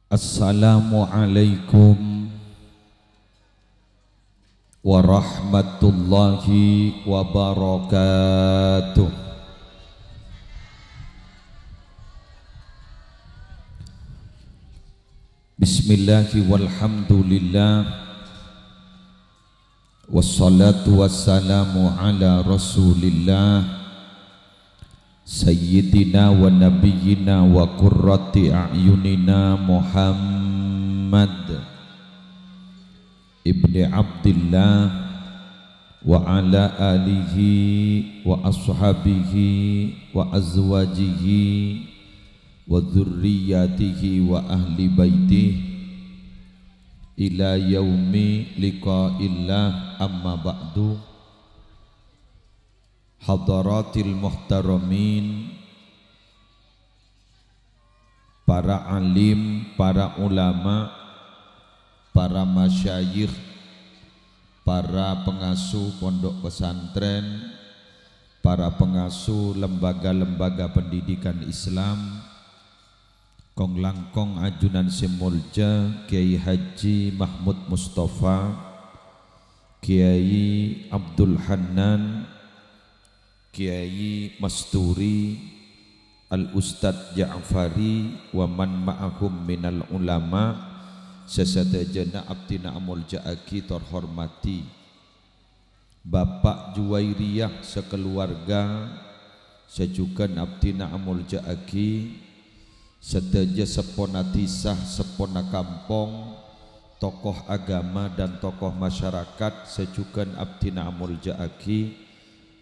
Assalamualaikum warahmatullahi wabarakatuh. Bismillahi walhamdulillah, wassalatu wassalamu ala rasulillah Sayyidina wa nabiyyina wa qurrati a'yunina Muhammad ibni Abdillah wa ala alihi wa ashabihi wa azwajihi wa dzurriyyatihi wa ahli baitihi ila yaumi liqa'illah, amma ba'du. Hadaratil muhtaramin, para alim, para ulama, para masyayikh, para pengasuh pondok pesantren, para pengasuh lembaga-lembaga pendidikan Islam, Kong Langkong Ajunan Simulja, Kiai Haji Mahmud Mustafa, Kiai Abdul Hanan, Kiai Masturi, Al-Ustadz Ja'fari, wa man ma'ahum minal ulama, sesadajana abdina amul ja'aki terhormati Bapak Juwairiyah sekeluarga, sejukan abdina amul ja'aki, sedaja sepona tisah, sepona kampung, tokoh agama dan tokoh masyarakat, sejukan abdina amul ja'aki,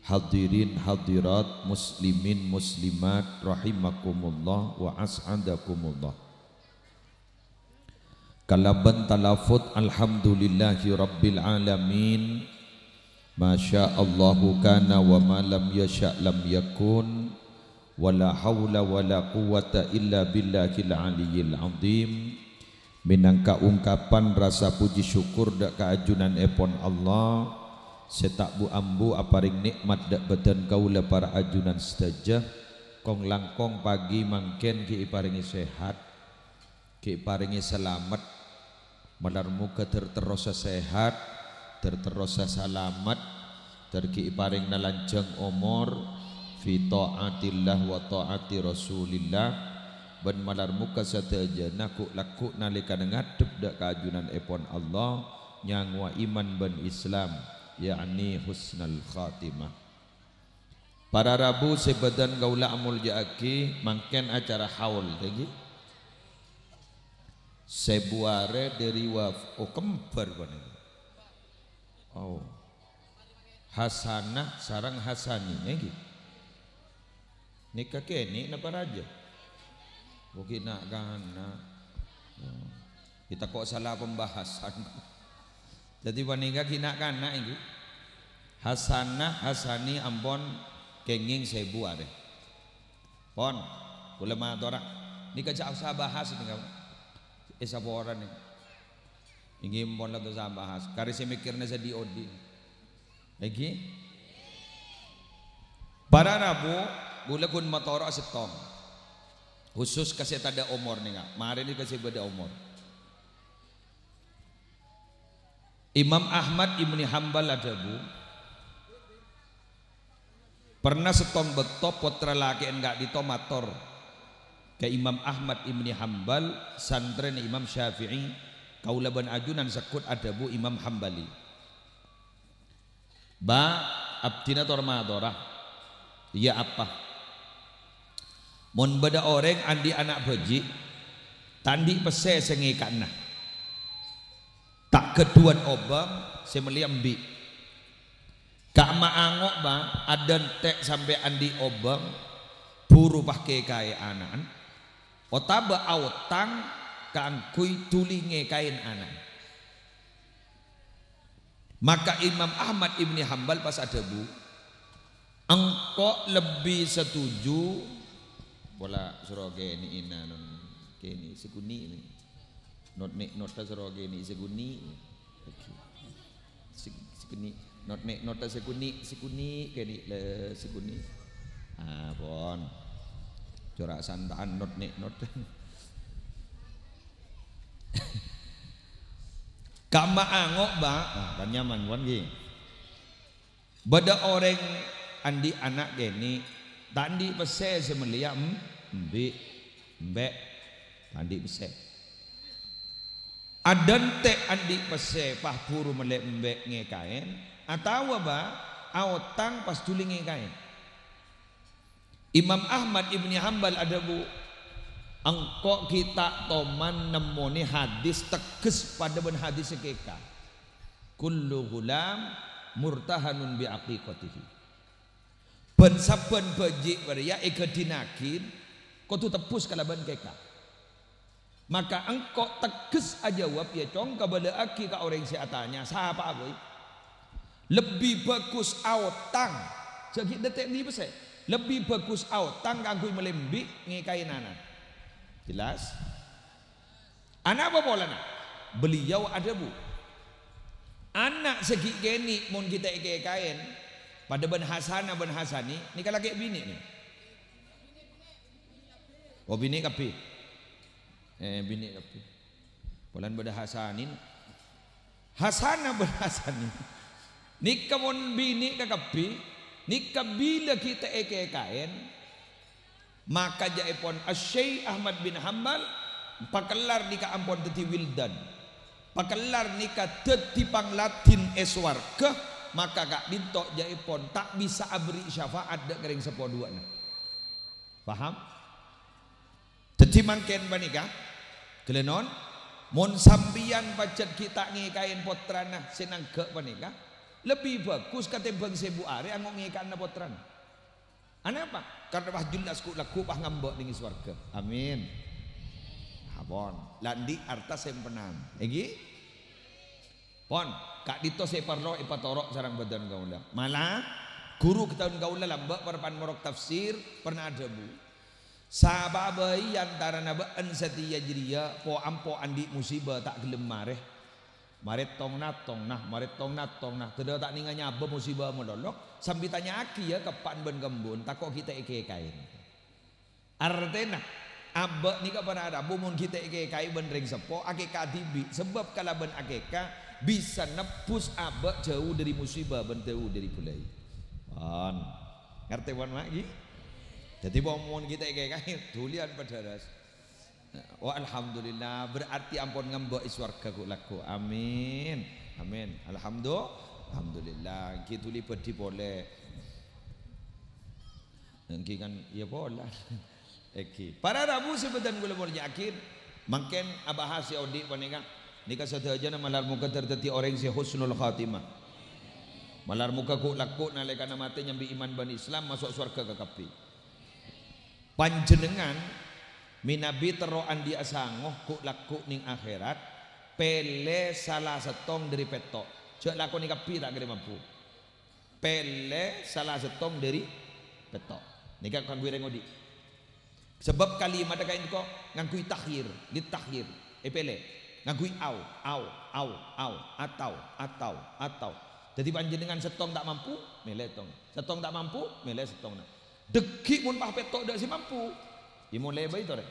hadirin hadirat, muslimin muslimat rahimakumullah wa as'adakumullah. Kalaban talafut alhamdulillahi rabbil alamin, masya Allahu kana wa ma lam yasha' lam yakun, wala hawla wala quwata illa billahil aliyyil azim. Minangka ungkapan rasa puji syukur dak kaajunan epon Allah, setak bu ambu aparing nikmat dak badan kaula para ajunan sedajah. Kong langkong pagi mangken ki iparingi sehat, ki iparingi selamat, malar muka terterosa sehat, terterosa salamat, terki iparing nalanjang umur fi ta'atillah wa ta'ati rasulillah, ben malar muka sadaja naku laku nalika ngadep dak kaajunan epon Allah, nyangwa iman ben Islam, yakni husnul khatimah. Para Rabu sebadan gaula amul ja'aki mangken acara haul lagi sebuare dari waf kembar bani. Oh, Hasanah sarang Hasani lagi nikah kini napa raja buki nak kana kita kok salah pembahasan. Jadi wanita kina kana ini Hasanah Hasani ampon kenging sebu are pon boleh matora nikah jauh saya bahas ini kamu saboran ini ingin pon lah tu saya bahas kari saya mikirnya saya diodi lagi para Rabu boleh kun matora setong khusus kasih tada umur nih kak mari ini kasih beda umur. Imam Ahmad Ibni Hanbal ada bu pernah setong beto putra laki enggak ditomator ke Imam Ahmad Ibni Hanbal santren Imam Syafi'i kaulaban ajunan sekut ada bu Imam Hanbali ba abdina tormadora ya apa mon beda orang andi anak beji tandi pese sengikanna tak keduan obam semeliambi kak maangok bang adan tek sampai andi obam buru pakai kaya anan otaba awtang kangkui tulinge kain anan. Maka Imam Ahmad Ibni Hanbal pas ada bu engkau lebih setuju bola suroge ini ina non kini sekuni ini not nota suroge ini sekuni sekuni nota sekuni kini le sekuni bon corak santaan not Kama angok ba, dan nyaman wan gi. Bada orang andi anak geni, tandi pese semelia mbek andi pese. Adan te andi pese pah puru melek mbek ngekain, atau ba awtang pas tuling ngekain. Imam Ahmad Ibni Hanbal ada bu, angkok kita toman nemoni hadis teges pada ben hadis sekeka. Kullu gulam murtahanun bi aqiqatihi. Ben saben beji ya ikadinakin kau tu tepus kalaban keka. Maka engkau teges aja jawab ya cong kabala aki ka orang si atanya siapa boy. Lebih bagus autang. Jadi detek ni besar. Lebih bagus autang kanggo melembi ngikain anak. Jelas? Anak apa pola nak? Beliau ada bu. Anak segi geni mun kita kain pada ben Hasana ben Hasani ni kalau kayak bini ni. Oh bini kapi. Bini kapi. Polan pada Hasanin. Hasana ben Hasani. Ni kamun bini ka kapi, ni kabila kita kain maka jaipon Asy-Syaikh Ahmad bin Hanbal pakelar di ka ampon teti wildan. Pakelar nikah teti panglatin eswarga maka kak dintok jaipon tak bisa abri syafaat dak kering sepoduana. Paham? Teti mangken banika kelenon mon sambian pacet kita ngikain potrana senangke banika lebih bagus katimbang sebu are anggo ngikain potrana. Anapa? Karena bah jelas ku laku pah ngambek ning swarga. Amin. Pon, landi arta sempenan. Egi? Pon, kak dito se parlo ipatorok sarang badan gaula. Malah guru ketahuan gaula lambak perpan morok tafsir pernah ada bu. Sababai antara nabaan setia jeria po ampo andi musibah tak gelem mareh. Maret tong nah, maret tong nah. Tidak tak ninga nyaba musibah melolok. Sambil tanya aki ya kapan ben gembun takok kita kain. Artena abak ni kepada ada bumun kita kai benring sepo akeka dibi sebab kalau ben akeka bisa nepus abak jauh dari musibah ben jauh dari bulai. Wan ngerti wan lagi. Jadi bumun kita kai tulian padaras. Wa alhamdulillah berarti ampun ngembok iswarga ku laku. Amin. Amin. Alhamdulillah kita tuli pedi boleh. Engki kan ya bola. Eki. Para rabu sebetan gula boleh yakin. Mungkin abah si Odi panika nikah sadaja na malar muka terteti orang si husnul khatimah. Malar muka ku laku nalekana mati nyambi iman ban Islam masuk surga ke kapi. Panjenengan minabi tero andi asangoh ku laku ning akhirat pele salah setong dari petok. Cek laku ning kapi tak kira mampu. Pele salah setong dari petok. Nikah kanggo rengodi. Sebab kalimat kain kok ngangkui takhir, ditakhir, epele, ngangkui au, atau. Jadi panjenengan setong tak mampu, mele tong. Setong tak mampu, mele setong nak. Deki mun pah petok dak si mampu. Imo leba itu rek.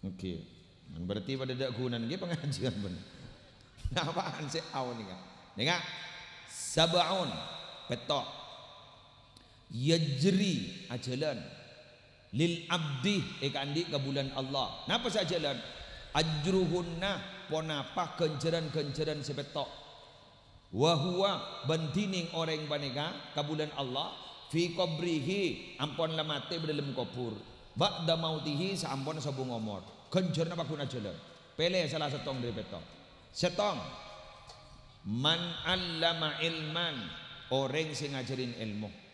Oke. Berarti pada dak gunan ge pengajian bener. Nah, apaan si au ni kan? Dengar. Sabaun petok. Yajri ajalan. Lil abdi ikandi ke bulan Allah. Napa saja jalan? Ajruhunna ponapah kenceran-kenceran sepetok. Wa huwa bantining orang banega ke bulan Allah fi qabrihi ampon lamate dalam kubur. Ba'da mautihi saampon sabung umur. Kencerna pakuna jalan. Pele salah setong dari petok. Setong man allama ilman orang sing ngajarin ilmu.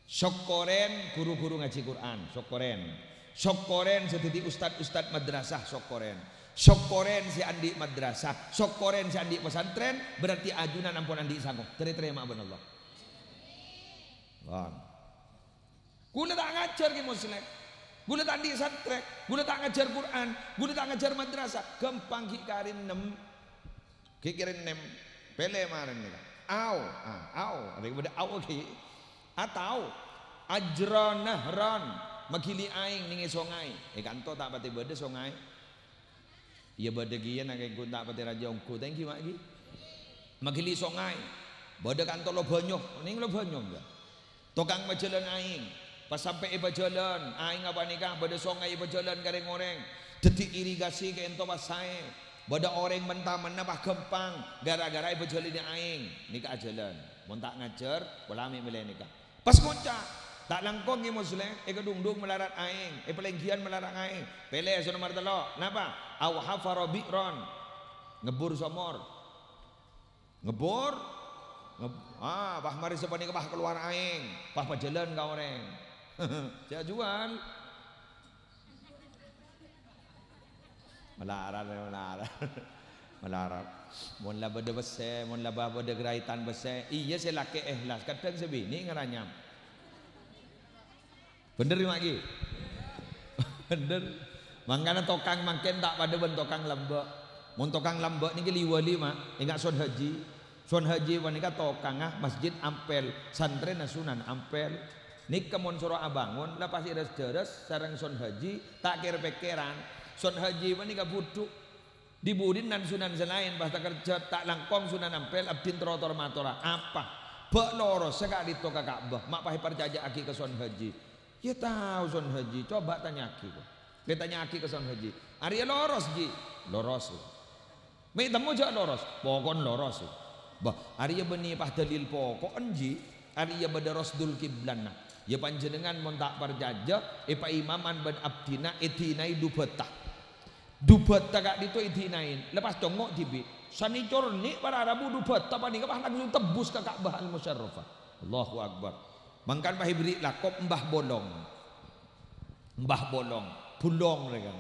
Sokoren guru-guru ngaji Quran, sokoren sededi ustad madrasah, sokoren si andi madrasah, sokoren si andi pesantren, berarti ajunan ampun andi sanggup. Terima ben Allah. Bang, gula tak ngajar ki muslim, gula tak andi santren, gula tak ngajar Quran, gula tak ngajar madrasah, gampang ki karin nem, pele marin ni. Au, ada kepada au ki. Atau ajra nahran makili aing ning sungai kanto tak pati bede sungai Ia berdegian nak ikut tak pati raja ongku thank you lagi. Magili songai. Bada kantor lo banyak, ning lo banyak ya. Tokang berjalan aing. Pas sampai iba jalan, aing apa nikah bada songai iba jalan gareng oreng. Detik irigasi ke ento pas sae. Bada orang mentah menapah gempang gara-gara iba jalan ni aing. Nikah jalan. Mun tak ngajar, bola ambil milih nikah. Pas ngocak tak langkong ni muslim, kedung-dung melarat aing, pelenggian melarat aing. Pele nomor telo, napa? Aw hafara bi'ron. Ngebur somor. Ngebur. Pah mari sepani kebah keluar aing, pah pajalan ka orang. Saya jual. Melarat. Mun la bade bese, mun la bade geraitan bese. Iya saya laki ikhlas, kadang sebini ngaranyam. Bener lagi. Bener. Mangkana tokang makin tak pada ben tokang lembek. Mun tokang lembek niki liwali mak, ingat son haji. Son haji wanika tokang masjid ampel, santren sunan ampel. Nik kemun suro abangun lah pasti deres sareng son haji tak kira-pikiran. Son haji wanika buduk dibudin dan sunan selain bahasa kerja tak langkong sunan ampel abdin trotor matora apa? Bek loro sekali toka Ka'bah mak pahi perjajak aki ke son haji. Ya tahu son haji, coba tanya aki. Dia tanya aki ke son haji. Arya loros ji, loros. Mai temu jak loros, pokon loros. Bah, Arya beni pah dalil pokon ji, Arya badaros dul kiblana. Ya panjenengan mun tak perjajah, pa imaman ban abdina etinai dubeta. Dubeta kak ditu etinain. Lepas congok tibi. Sanicor ni para Arabu dubeta paning kapah langsung tebus ke Ka'bah al-Musyarrafah. Allahu Akbar. Mangkan pahi beri lakop mbah bolong. Mbah bolong, pulong mereka.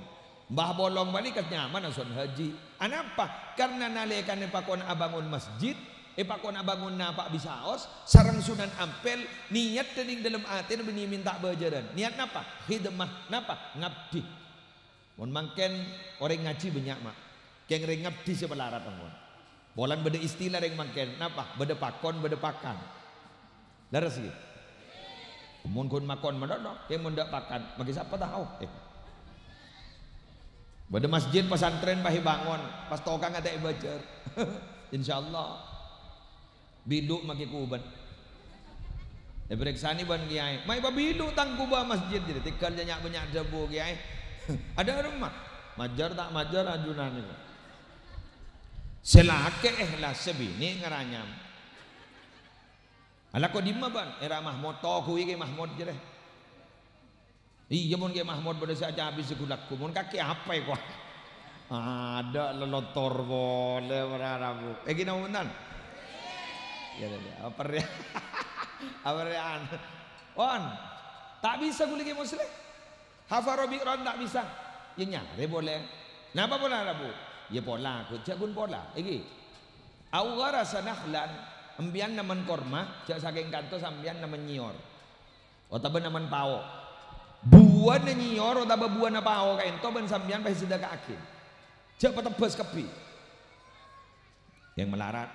Mbah bolong balik katanya mana son haji. Anapa? Karena nalekan pakon abangun masjid, pakon abangun napak bisaos, sarang sunan ampel niat tening dalam hati beni minta bajaran. Niat napa? Hidmah napa? Ngabdi. Mun mangken orang ngaji banyak mak. Keng reng ngabdi sebelarat mon. Bolan beda istilah reng mangken napa? Beda pakon, beda pakan. Laras gitu. Mun kun makon mendono, yang mendak pakan, bagi siapa tahu? Pada masjid pesantren pahi bangun, pas tokang ada ibajar, insyaallah. Biduk maki kuban. Periksa ni ban kiai, mai biduk tang kubah masjid jadi tikal banyak debu kiai. Ada rumah, majar tak majar ajunan itu. Selake ikhlas sebini ngaranyam. Ala ko dimma ban era Mahmud to kuwi ke Mahmud jere. Iya mun ke Mahmud pada saja habis segulakku mun kaki apa ya kok. Ada lelotor boleh berarabu. Gina unan. Ya apa ya? Apa ya? On. Tak bisa guli ke muslim. Hafaro bi'ran tak bisa. Ya nyare boleh. Napa pola Arabu? Ya pola aku jagun pola. Iki. Awara sanahlan ambian naman korma, jak saking kanto sambian naman nyior. Otaba naman pao. Buan na nyior otaba buan na pao kain to ban sambian pa sida ka akin. Jak patebas kepi. Yang melarat.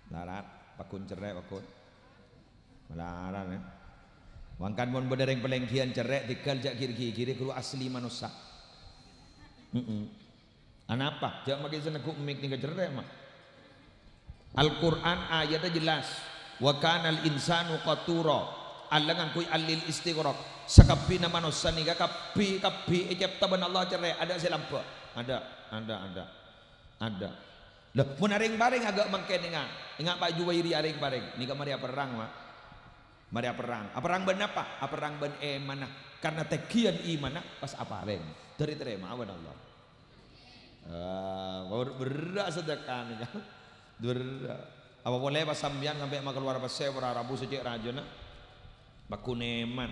Melarat, pakun cerai pakun. Melarat ya. Wangkan mon bedereng pelengkian cerai tikal jak kiri-kiri kru asli manusia. Anapa? Jak makin senekuk mik tinggal cerai mah. Al-Quran ayatnya jelas. Wa kanal insanu qatura. Allah ngangkui alil istighraq. Sakapi nama manusia nih kapi ejab taban Allah cerai ada selampa. Ada. Lah mun aring bareng agak mangken ingat Pak Juwairi aring bareng. Nika mari perang mah. Mari perang. Perang ben apa? Perang ben emanah. Karena tekian imanah pas apa areng. Dari terima awan Allah. Berak sedekah nih kan. Apa boleh pas sambian sampai mak keluar pas saya berarabu sejak rajona bakuneman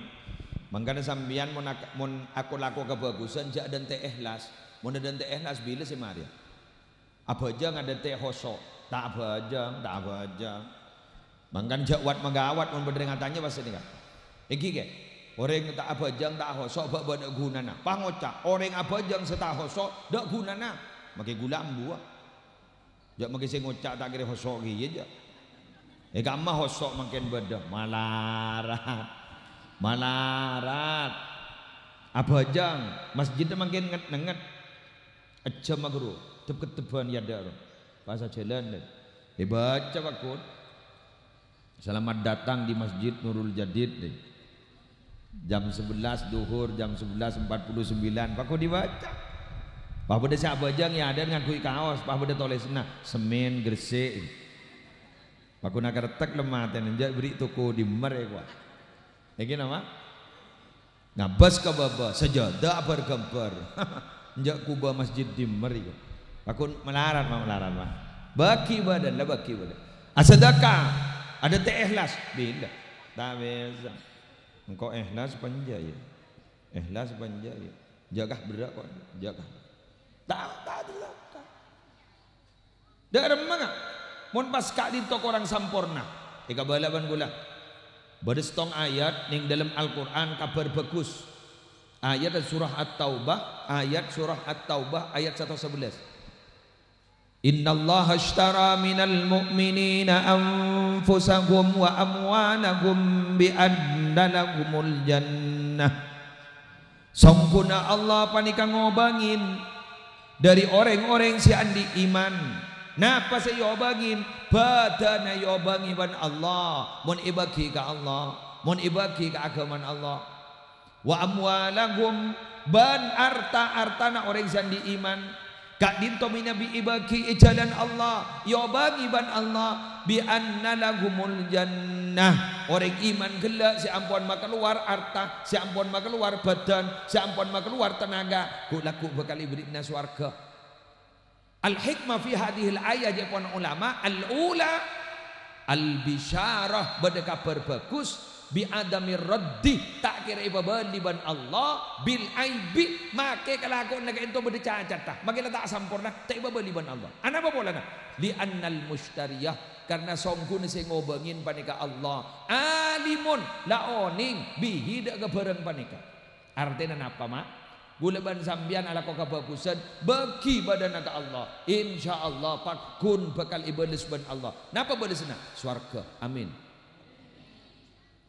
mangkana sambian mun aku laku kebagusan jak dan teh ikhlas mun dan teh ikhlas bila si Maria apa aja ada teh hosok tak apa aja mangkan jak wat megawat mun berdeng tanya pas ini kan iki ke orang tak apa aja tak hosok bak bak gunana pangoca orang apa aja setah hosok dak gunana make gula ambu jak magi sing ngocak tak kira hosok gi aja. Kamah hosok makin beda malarat. Apa jang masjidnya makin nget. aja magro keteban ya dar pas jalan dibaca pakun selamat datang di Masjid Nurul Jadid jam 11 duhur jam 11.49 pakun dibaca pak pada siapa aja yang ada ngakui kaos pak pada tulisna semen Gresik pakun nak retek lemah tenjak beri toko di mereka lagi nama ngabas ke baba sejadah bergambar njak kubah masjid di mereka pakun melarat mah baki badan lah baki badan asadaka ada teh ikhlas bila tak bisa engkau ikhlas panjaya jaga berak kok jaga tak ada dak remang mun pas kak di toko orang sampurna ika balaban gula berestong ayat ning dalam Al-Qur'an kabar bagus ayat surah At-Taubah ayat 111 Innallaha ashtara minal mu'minina anfusahum wa amwanahum bi anna lahumul jannah sampuna Allah panika ngobangin dari orang-orang si andi iman napa saya yobangin badana yobangi ban Allah mun ibaki ka Allah mun ibaki ka agaman Allah wa amwalahum ban arta-artana orang sandi iman kak dinto minabi ibaki jalan Allah yobangi ban Allah bi anna lahumul jannah orang iman gelak si ampun maka keluar harta si ampun maka keluar badan si ampun maka keluar tenaga ku laku bakal ibadina swarga al hikmah fi hadhil ayat jepon ulama al ula al bisyarah bade kabar bagus bi adamir raddi tak kira ibabali ban Allah bil aibi make kelakon nak ento bade cacat tah make tak sampurna tak ibabali ban Allah ana apa bolana li annal mustariyah karena songkun sing ngobangin panika Allah alimun laoning bihi dak kebareng panika artinya napa mak gulaban sambian ala kau kebagusan bagi badan ka Allah insyaallah pakun bakal ibadah ban Allah napa badesna swarga amin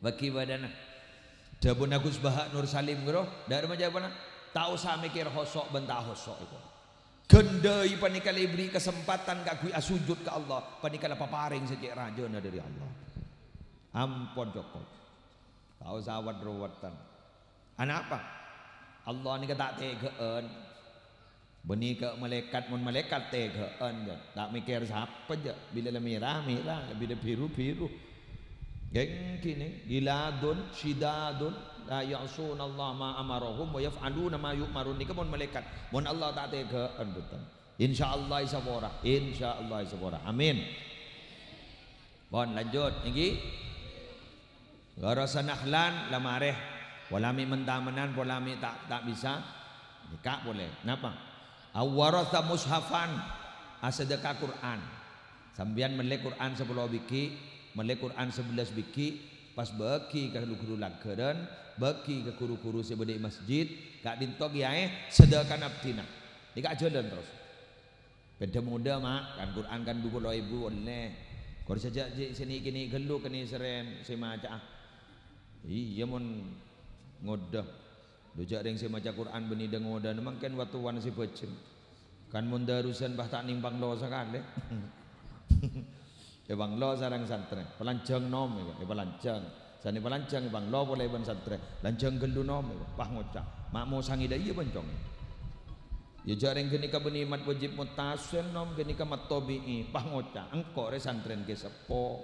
bagi badana jabun Agus Bahak Nur Salim gero dari majabana tak usah mikir hosok bentah hosok itu gendai panikala ibri kesempatan kagui asujud ke Allah panikala paparing sejak rajana dari Allah ampun Joko tak usah wadrawatan anak apa Allah ni tak tegaan beni ke malaikat mun malaikat tegaan je tak mikir siapa je bila merah bila biru geng kini giladun shidadun la ya'sun Allah ma amarahum wa yaf'aluna ma yu'marun ni mun malaikat mun Allah tak tegaan betul insyaallah isabora amin bon lanjut iki garasa nahlan lamareh walami mentamenan walami tak bisa nikah boleh napa awaratha mushafan asadaka Quran sambian melek Quran 10 biki melek Quran 11 biki pas bagi ke guru lageren bagi ke guru-guru sebede masjid kak dintok yae sedekah abdina nikah jalan terus beda muda mak kan Quran kan 20.000 oleh kor saja sini kini gelu kini seren semaca iya mon ngodah dojak ring saya maca Quran beni deng ngodah memang kan waktu wan si bocem kan mun darusan bah tak nimbang lo sakale e bang lo sarang santren pelanjang nom e pelanjang sani pelanjang bang lo boleh ban santren lanjang gelu nom pah ngocak mak mau sangi da iya bencong ya jareng geni ka beni mat wajib mutasil nom geni ka mat tabii pah ngocak engko re santren ke sepo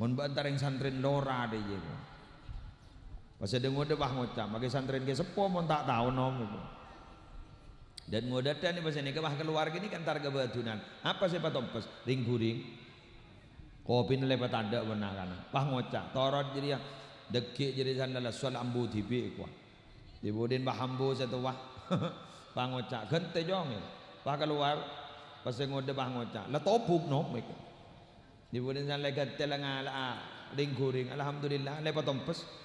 mun bantar yang santren lora de ye pas ada ngoda bah ngocam bagi santren ke sepo mon tak tahu nom itu dan ngoda dan pas ini ke bah keluar gini kan targa batunan apa sih patompes ring guring kopi nelepat ada benar kan bah ngocam torot jadi yang dekik jadi sandala soal ambu tibi kuah dibudin bah ambu satu wah bah ngocam gente jong bah keluar pas ngoda bah ngocam la topuk nom itu dibudin sandala gente ngala ring guring alhamdulillah lepat tompes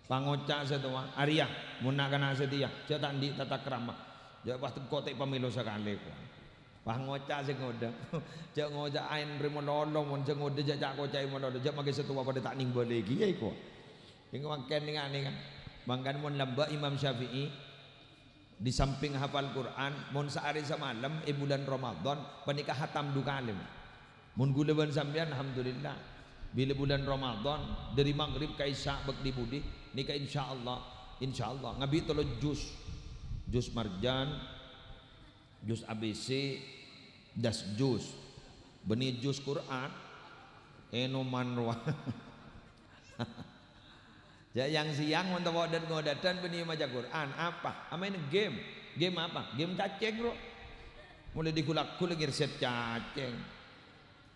pangoca setua Arya munna kana setia cetak di tata krama ja pas kotek pemilu sekali ku pangoca sing ngoda ja ngoja ain rimo lolo mun sing ngoda ja kocai mono ja mage setua pada tak ning bole iki iku ing maken ning ane kan mangkan mun lamba Imam Syafi'i Di samping hafal Quran, mun sehari semalam bulan Ramadan panika hatam dukalim. Mun gula ban sampean alhamdulillah. Bila bulan Ramadan dari maghrib ke isya bak di budi nika insyaallah ngabi tolo jus marjan, jus ABC, das jus. Benih jus Quran eno manwa. Yang siang untuk ngodat-ngodatan benih maca Quran apa? Amain game apa? Game cacing bro. Mulai dikulak-kulak ngirset cacing.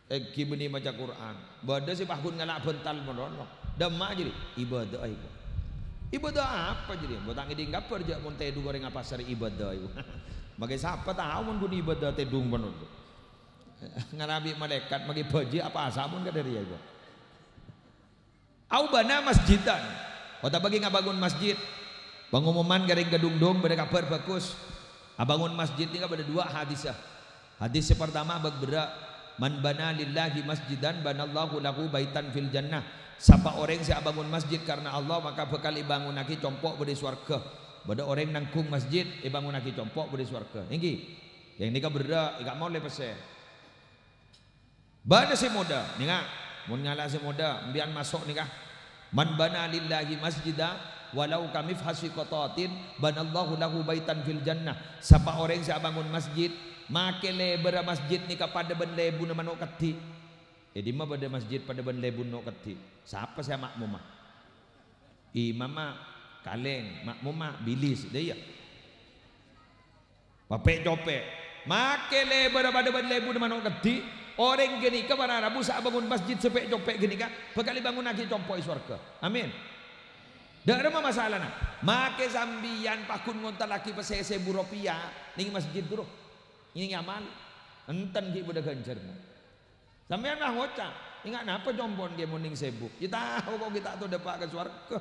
Eki benih maca Quran. Bada si pakun ngalak bental merono. Demak jadi ibadah itu. Ibadah apa jadi? Botang ini enggak perja mun tedu goreng apa sari ibadah itu. Bagi siapa tahu mun kun ibadah tedung merono. Ngarabi malaikat bagi baji apa asamun ka dari ya. Au bana masjidan. Kota bagi ngabangun masjid. Pengumuman garing gedung-dung pada kabar bagus. Abangun masjid ini ada dua hadisah. Hadis yang pertama berbeda, man bana lillahi masjidan banallahu lahu baitan fil jannah. Siapa orang yang bangun masjid karena Allah maka bakal ibangun lagi compok beri swarga. Bada orang nangkung masjid ibangun lagi compok beri swarga. Ini yang ini berbeda, enggak mau lepasnya. Bada si muda, nih nggak, mau nyala si muda, biar masuk nih kah? Man bana lillahi masjidah walau kami fasikotatin banallahu lahu baitan fil jannah. Siapa orang yang bangun masjid make lebar masjid ni kepada ben lebu na manok keti. Di mana pada masjid pada ben lebu no keti. Siapa saya makmum mah? Imam kaleng, makmum bilis dia. Papek copek make lebar pada ben lebu na manok keti. Orang gini ke para Rabu saat bangun masjid sepek copek gini kan bekali bangun lagi compoi surga. Amin. Dak ada masalah nak. Make sambian pakun ngonta laki pesese buropia ning masjid bro. Ini amal. Enten ki pada ganjar. Sampean lah ngocak. Ingat napa jombon ge muning sebu. Kita tahu kok kita tuh dapat ke surga.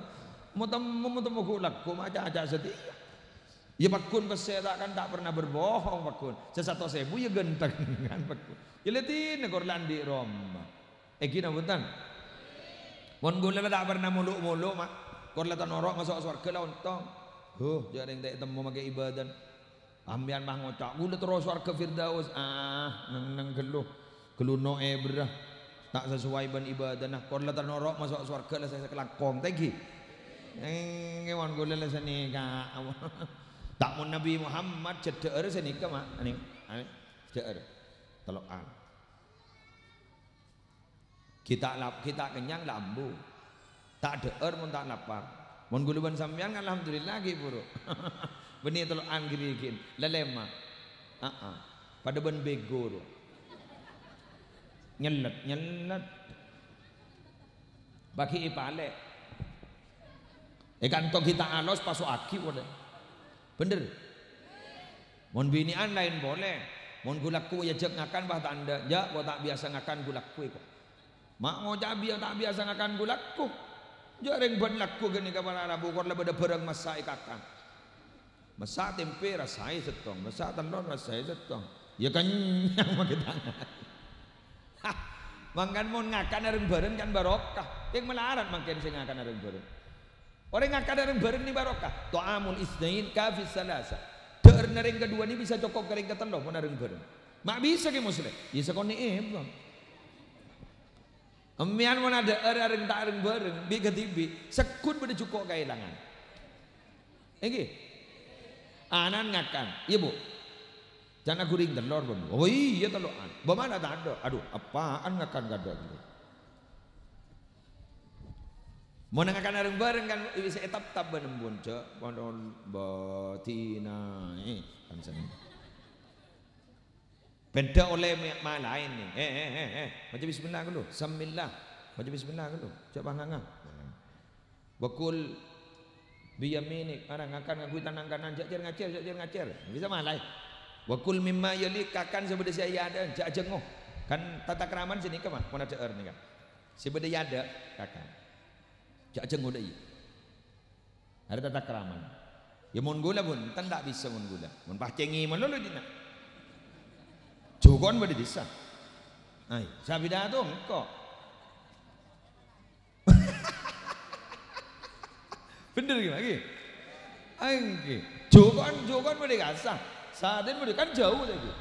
Mau temu kulak ku maca aja setia. Ya pakun peseta kan tak pernah berbohong pakun. Sesatu sebu ya genteng kan pakun. Ya letin korlan di Roma. Gina bukan. Mon gula tak pernah muluk-muluk mak. Korlan norok masuk surga lah untung. Jaring tak temu pakai ibadah. Ambian mah ngocak. Gula terus surga Firdaus. Nang geluh. Geluh no ebrah. Tak sesuai ban ibadah. Nah korlan norok masuk surga lah saya kelakong. Tegi. Mon gula lah sini kak. Tak mun Nabi Muhammad ceder senika mak ani ceder telokan kita kenyang lambu tak deer mun tak lapar mun guluban sampean alhamdulillah lagi buru benih telokan girikin lelema pada ben bego nyelet bagi ipale kanto kita alos pasu aki udah bener. Mon binian lain boleh. Mon gulakku ya jek ngakan bah tanda. Ja kau tak biasa ngakan gulakku kok. Mak mau jabi tak biasa ngakan gulakku. Jareng ban lakku gini kapal Arabu kor lebih berang masak ikakan. Masak tempe rasai setong, masak telur rasai setong. Ya kan yang makan tangan. Makan mon ngakan areng bareng kan barokah. Yang melarat makan sing ngakan areng bareng. Orang ngakan areng bareng ni barokah. Ta'amul isnain kafis salasa. Deer nareng kedua ni bisa cokok kering ketelo pun areng bareng. Mak bisa ke muslim. Ya sekone bang. Emian mon ada areng tak areng bareng bi ketibi sekut beda cukok kailangan. Nggih. Anan ngakan. Iya Bu. Jangan guring telur pun. Oh iya telokan. Bagaimana tak ada? Aduh, apaan ngakan gak ada gitu. Mau ngakan areng bareng kan bisa etap-tap benembun cek pondon batina kan seni. Beda oleh mak lain nih. Baca bismillah dulu. Samillah. Baca bismillah dulu. Coba nganga. Bakul biyaminik orang akan ngakui tanang kanan jajar ngacer. Bisa malai. Wakul mimma yalik kakan sebeda saya ada jak jengoh. Kan tata keraman sini ke mah mana ceer nih kan. Sebeda ada kakan. Jak jengoh deh. Ada tata keraman. Ya mun gula pun tan tak bisa mun gula. Mun pacengi mun lolo dina. Jogon bade bisa. Ai, sabida tu engko. Bener lagi. Angge. Jokon boleh kasah. Saden boleh kan jauh lagi.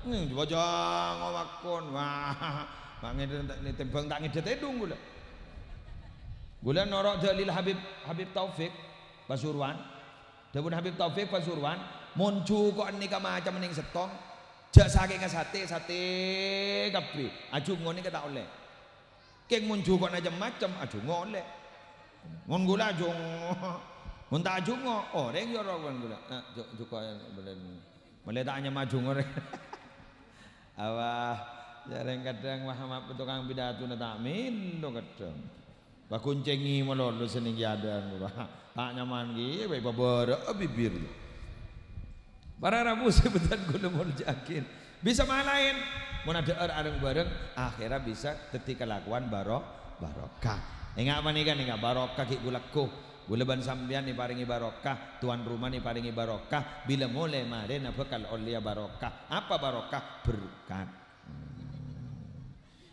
Coba jangan ngawakon. Wah, mangin tembang tak ngedet edung gula. Gula norok dalil Habib Taufik Pasuruan. Dapun Habib Taufik Pasuruan, mun jokon nika macam ning setong. Jak saking sate kabeh. Aju ngene ke tak oleh. Keng mun jokon aja macam aju ngoleh. Mun gula aju mun tak aju ngo, orang yo ora gula. Joko boleh tak maju ngoreng. Awah jarang kadang Muhammad tukang pidato na takmin do kadang. Ba kuncengi melolo sening jadan tak nyaman gi bae babara bibir. Para rabu sebutan gula mau jakin. Bisa malain mun ada bareng akhirnya bisa dadi kelakuan barokah. Enggak apa nih kan enggak barokah ki gulaku. Gulaban sambian nih paringi barokah, tuan rumah nih paringi barokah. Bila mulai maren bakal oleh barokah. Apa barokah? Berkat.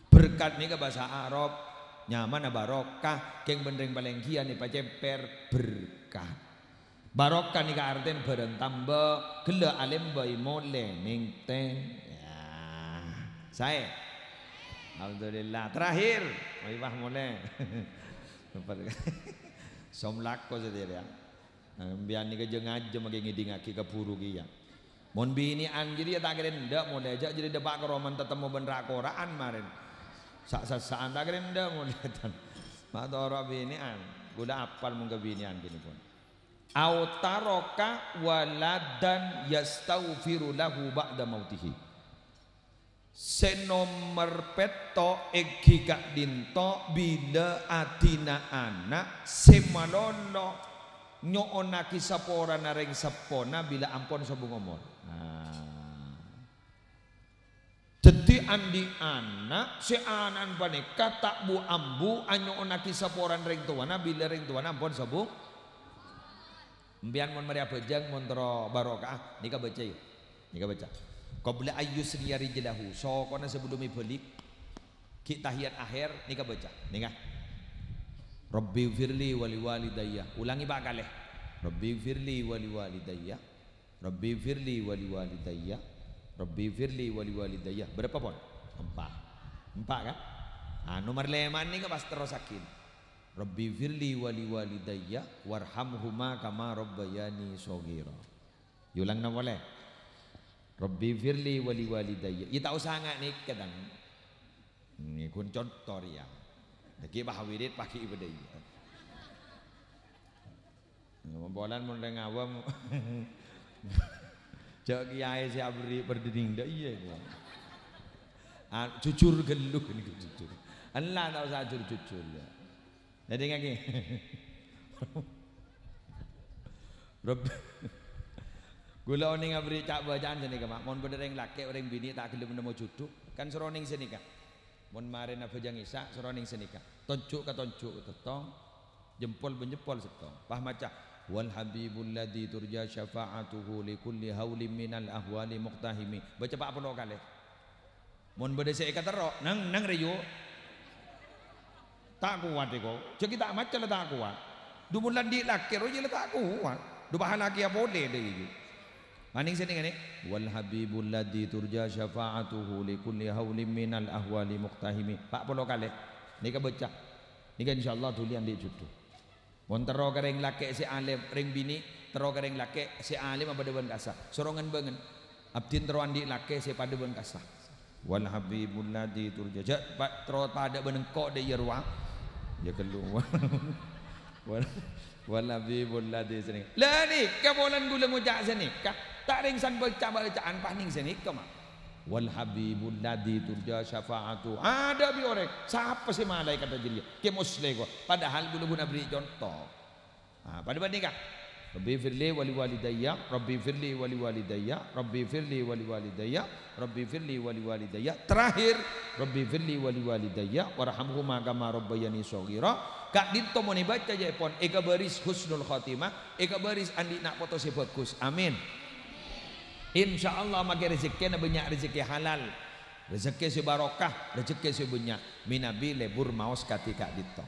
Berkat nih ke bahasa Arab nyaman barokah. Keng bendeng palengkian nih paceper berkat. Barokah nih ke arten bareng tambah gela alim bayi mulai ning teh. Ya, saya. Alhamdulillah. Terakhir, wah mulai. Somlako saja ya. Biar ni kerja ngajem lagi ngidingaki ke puru kia. Mon binian jadi tak kira ndak mau diajak jadi debak ke roman tetemu benerak Quran marin. Saan tak kira ndak mau lihat. Mak orang binian, gula apal mungkin binian gini pun. Autaroka waladan yastaghfiru lahu ba'da mautihi. Senomer peto egi kak dinto bila atina anak semalolo nyoonaki sapora nareng sapona bila ampon sabung omor. Jadi andi anak si anan paneka tak bu ambu anyoonaki saporan reng tuana bila reng tuana ampon sabung. Mbian mon maria bejang montro barokah nika baca yuk. Nika baca. Qabla ayyus riyari jelahu. So kona sebelum balik kita tahiyat akhir nika baca. Nika. Rabbi firli wali walidayya. Ulangi pak kalih. Rabbi firli wali walidayya. Rabbi firli wali walidayya. Rabbi firli wali walidayya. Berapa pon? 4. 4 kan? Nomor 5 nika pas terusakin. Rabbi firli wali walidayya warhamhuma kama rabbayani shaghira. Yulang na boleh. Rabbi firli wali walidayya. Ita usanga nih kadang. Ini kun contoh ya. Daki bahawirit pakai ibadai. Bolan mun reng awam. Cak kiai si abri berdinding dak iya gua. Jujur geluk ini jujur. Allah tak usah jujur. Jadi ngaki. Rabbi gula oning abri cak bacaan sini kemak. Mon bedereng laki orang bini tak gelem nemu jodoh. Kan seroning sini kak. Mon maren apa jang isa seroning sini kak. Tonjuk ke tetong. Jempol benjempol setong. Pah maca. Wal habibul ladzi turja syafa'atuhu li kulli haulim minal ahwali muqtahimi. Baca pak apa kali. Mon bedese katero nang reyo. Tak kuat iko. Jadi tak maca lah tak kuat. Dumulan di laki roje lah tak kuat. Du bahan laki apa boleh deh gitu. Maning sini kan ni wal habibul ladzi turja syafa'atuhu li kulli haulim minal ahwali muqtahimi. Pak polo kali nika baca nika insyaallah tulian di jodoh mon tero kareng laki si alim ring bini tero kareng laki si alim apa dewan kasah sorongan bangen abdin tero andi laki si pada dewan kasah wal habibul ladzi turja pak tero pada benengkok de yerwa ya keluar wal habibul ladzi sini lah ni kabolan gula ngujak sini tak ringsan bacaan paning sini kema wal habibul ladzi turja syafa'atu ada bi orang siapa sih malaikat jadi ke muslim kok padahal guna beri contoh pada bandingkan Rabbi firli wali walidayya Rabbi firli wali walidayya Rabbi firli wali walidayya Rabbi firli wali walidayya terakhir Rabbi firli wali walidayya warhamhuma kama rabbayani shaghira kak dinto mau baca je pon eka baris husnul khatimah eka baris andi nak foto si bagus amin. InsyaAllah makai rezeki na banyak rezeki halal, rezeki si barokah, rezeki si banyak. Minabi lebur maos katika dito.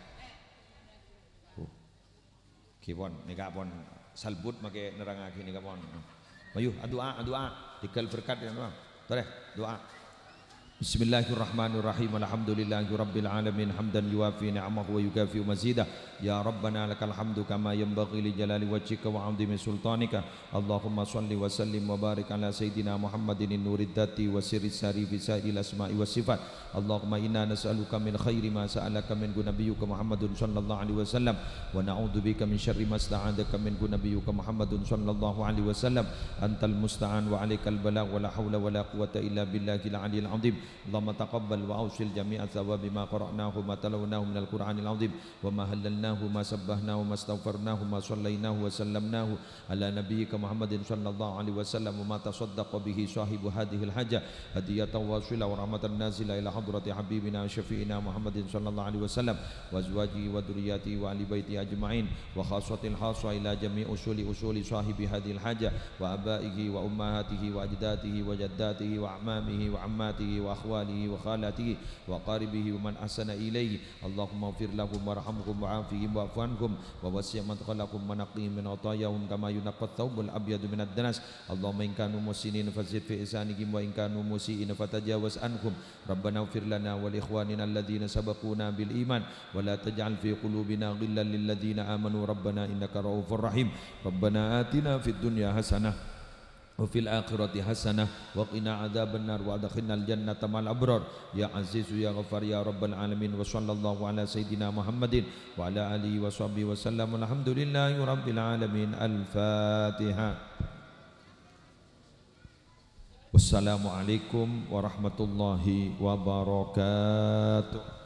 Kipon, nika pon salbut make nerangake ni kamon. Ayo doa dikal berkat ya Bang. Toleh doa. Bismillahirrahmanirrahim. Alhamdulillahirabbil alamin hamdan yuwafi ni'amahu wa yukafi mazidah. Ya Rabbana lakal hamdu kama yanbaghi li jalali wajhika wa 'azimi sultanika. Allahumma shalli wa sallim wa barik ala sayidina Muhammadin nurid dati wa sirri sari fi sa'il asma'i was sifat. Allahumma inna nas'aluka min khairi ma sa'alaka min nabiyyika Muhammadun sallallahu alaihi wasallam wa na'udzubika min syarri ma sta'adaka min nabiyyika Muhammadun sallallahu alaihi wasallam. Antal musta'an wa 'alaikal balagh wa la haula wa la quwwata illa billahil 'aliyyil 'azim. Allahumma taqabbal wa awsil jami'a thawabi ma qara'nahu ma talawnahu minal Qur'anil 'azim wa ma halalnahu ma sabbahnahu ma astaghfarnahu ma shallainahu wa sallamnahu ala nabiyyika Muhammadin sallallahu alaihi wasallam wa ma tasaddaqa bihi sahibu hadhil haja hadiyatan wasila wa rahmatan nazila ila hadrati habibina syafi'ina Muhammadin sallallahu alaihi wasallam wa azwajihi wa dhurriyyatihi wa ali baiti ajma'in wa khassatil khassa ila jami' usuli sahibi hadhil haja wa abaihi wa ummahatihi wa ajdatihi wa jaddatihi wa a'mamihi wa ammatihi wa akhwalihi wa khalatihi wa qaribihi wa man ahsana ilaihi. Allahumma ighfir lahum warhamhum wa'afihim wa'fu anhum wa wasi' madkhalahum wa naqqihim min atayahum kama yunqqa ath-thawbul abyadu min ad-danas. Allahumma in kanu musinin fazid fi ihsanihim wa in kanu musiin fatajawaz anhum. Rabbana ighfir lana wa li ikhwanina alladhina sabaquna bil iman wa la taj'al fi qulubina ghillan lil ladzina amanu rabbana innaka ra'ufur rahim. Rabbana atina fid dunya hasanah wa fil akhirati hasanah wa qina adzabannar wa adkhilnal jannata ma'al abrar ya azizu ya ghafar ya rabbal alamin. Wa sallallahu ala sayidina Muhammadin wa ala alihi wa sahbihi wa sallam. Alhamdulillahi rabbil alamin. Al-Fatihah. Wassalamualaikum warahmatullahi wabarakatuh.